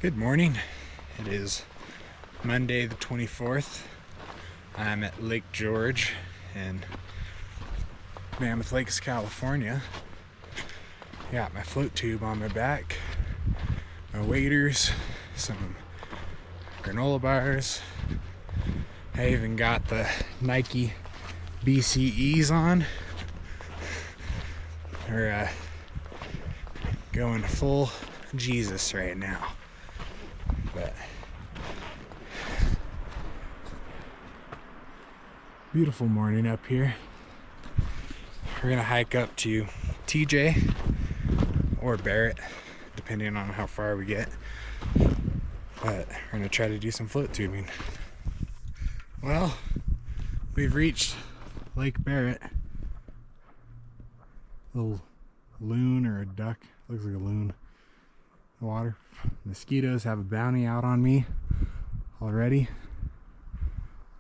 Good morning. It is Monday the 24th. I'm at Lake George in Mammoth Lakes, California. Got my float tube on my back, my waders, some granola bars. I even got the Nike BCEs on. We're going full Jesus right now. But beautiful morning up here. We're gonna hike up to TJ or Barrett, depending on how far we get. But we're gonna try to do some float tubing. Well, we've reached Lake Barrett. Little loon or a duck, looks like a loon. Water. Mosquitoes have a bounty out on me already,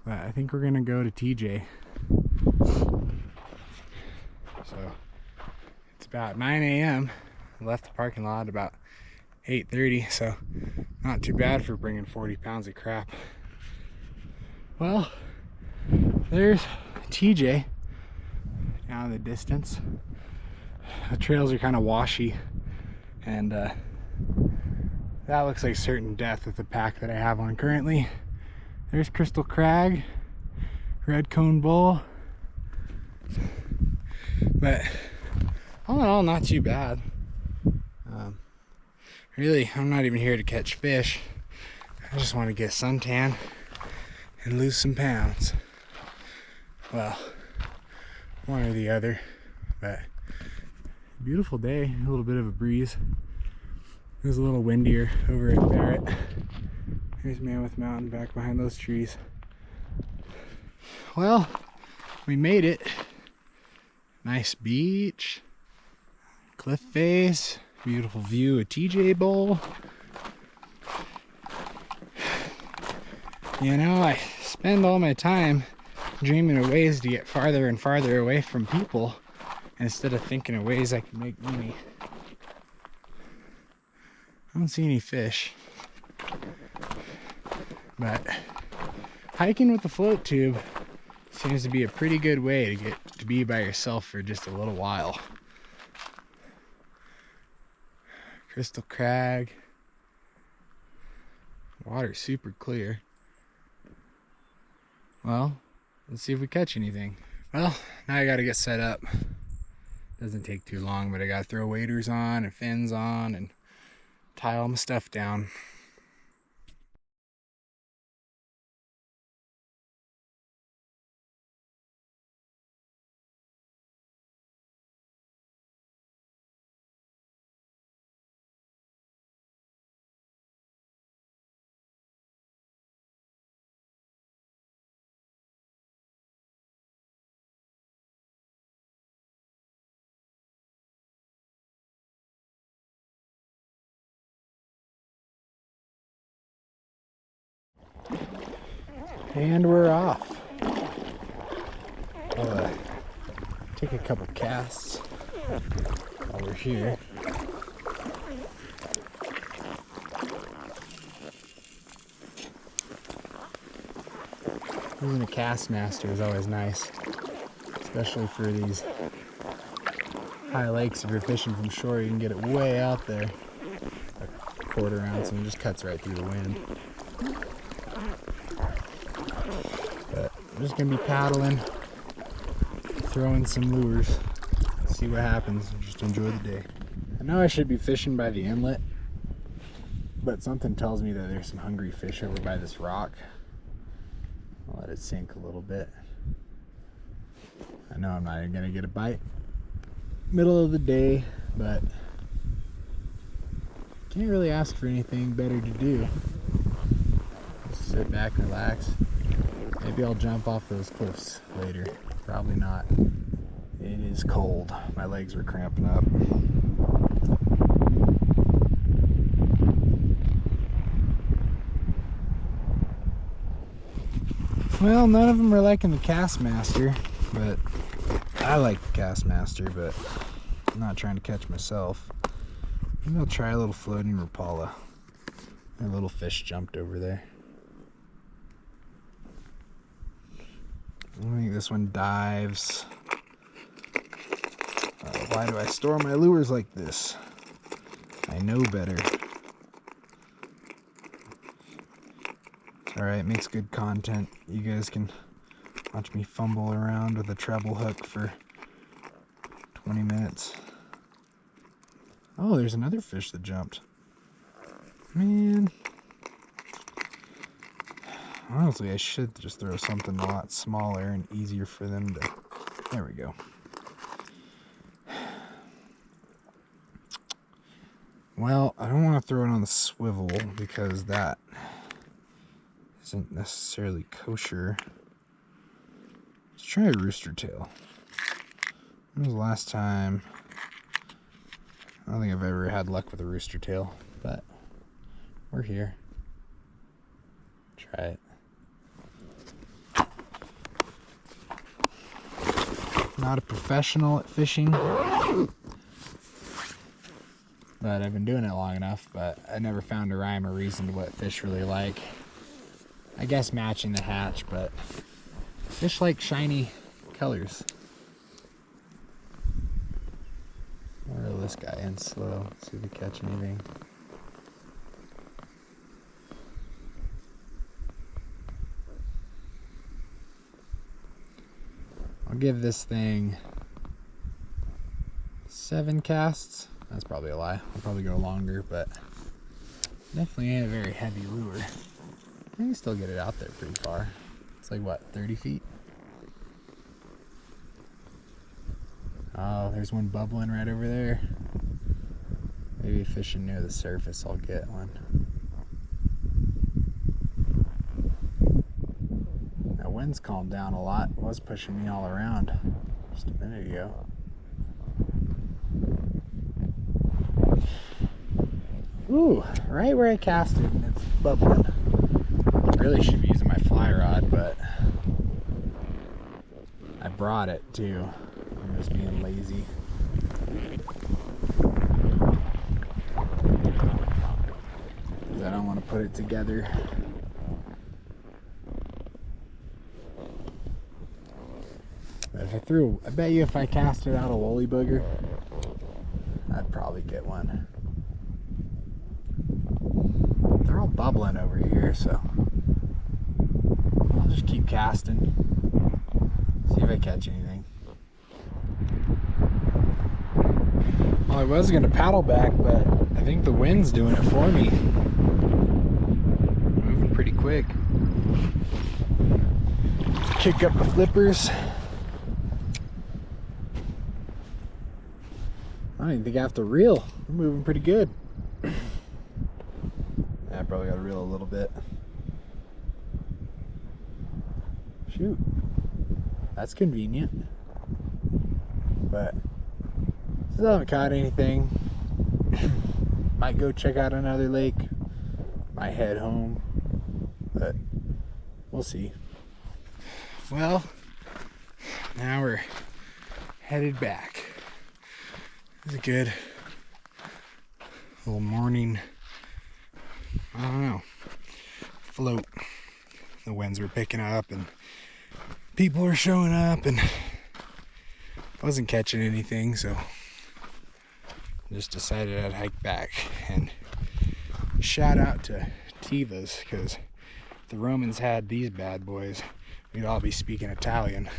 but I think we're gonna go to TJ. So it's about 9 a.m. I left the parking lot about 8:30, so not too bad for bringing 40 pounds of crap. Well, there's TJ down in the distance. The trails are kind of washy, and that looks like certain death with the pack that I have on currently. There's Crystal Crag, Red Cone Bull. But all in all, not too bad. Really, I'm not even here to catch fish. I just want to get suntan and lose some pounds. Well, one or the other. But beautiful day, a little bit of a breeze. It was a little windier over at Barrett. Here's Mammoth Mountain back behind those trees. Well, we made it. Nice beach, cliff face, beautiful view of TJ Bowl. You know, I spend all my time dreaming of ways to get farther and farther away from people instead of thinking of ways I can make money. I don't see any fish, but hiking with the float tube seems to be a pretty good way to get to be by yourself for just a little while. Crystal Crag, water's super clear. Well, let's see if we catch anything. Well, now I gotta get set up. Doesn't take too long, but I gotta throw waders on and fins on and tie all my stuff down. And we're off. I'll take a couple casts while we're here. Using a cast master is always nice, especially for these high lakes. If you're fishing from shore, you can get it way out there. A quarter ounce and it just cuts right through the wind. But I'm just gonna be paddling, throwing some lures, see what happens, and just enjoy the day. I know I should be fishing by the inlet, but something tells me that there's some hungry fish over by this rock. I'll let it sink a little bit. I know I'm not even gonna get a bite middle of the day, but can't really ask for anything better to do. Just sit back, relax. Maybe I'll jump off those cliffs later. Probably not. It is cold. My legs were cramping up. Well, none of them are liking the Castmaster, but I like the Castmaster, but I'm not trying to catch myself. Maybe I'll try a little floating Rapala. A little fish jumped over there. I think this one dives. Why do I store my lures like this? I know better. It's alright, makes good content. You guys can watch me fumble around with a treble hook for 20 minutes. Oh, there's another fish that jumped. Man. Honestly, I should just throw something a lot smaller and easier for them to... There we go. Well, I don't want to throw it on the swivel because that isn't necessarily kosher. Let's try a rooster tail. When was the last time? I don't think I've ever had luck with a rooster tail, but we're here. Try it. Not a professional at fishing, but I've been doing it long enough, but I never found a rhyme or reason to what fish really like. I guess matching the hatch, but fish like shiny colors. I'll reel this guy in slow, see if we catch anything. I'll give this thing 7 casts. That's probably a lie. I'll probably go longer, but definitely ain't a very heavy lure. I can still get it out there pretty far. It's like, what, 30 feet? Oh, there's one bubbling right over there. Maybe fishing near the surface, I'll get one. That wind's calmed down a lot. It was pushing me all around just a minute ago. Ooh, right where I cast it, and it's bubbling. I really should be using my fly rod, but I brought it too. I'm just being lazy. Because I don't want to put it together. But if I bet you if I casted out a woolly booger, I'd probably get one. They're all bubbling over here, so I'll just keep casting. See if I catch anything. Well, I was gonna paddle back, but I think the wind's doing it for me. Moving pretty quick. Kick up the flippers. I don't even think I have to reel. I'm moving pretty good. I probably gotta reel a little bit. Shoot. That's convenient. But still haven't caught anything. Might go check out another lake. Might head home. But we'll see. Well, now we're headed back. It was a good little morning, I don't know, float. The winds were picking up and people were showing up, and I wasn't catching anything, so I just decided I'd hike back. And shout out to Tiva's, because if the Romans had these bad boys, we'd all be speaking Italian.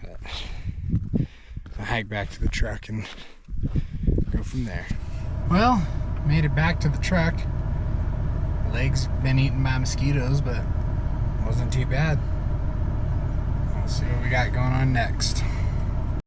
But I'll hike back to the truck and go from there. Well, made it back to the truck. Legs been eaten by mosquitoes, but it wasn't too bad. We'll see what we got going on next.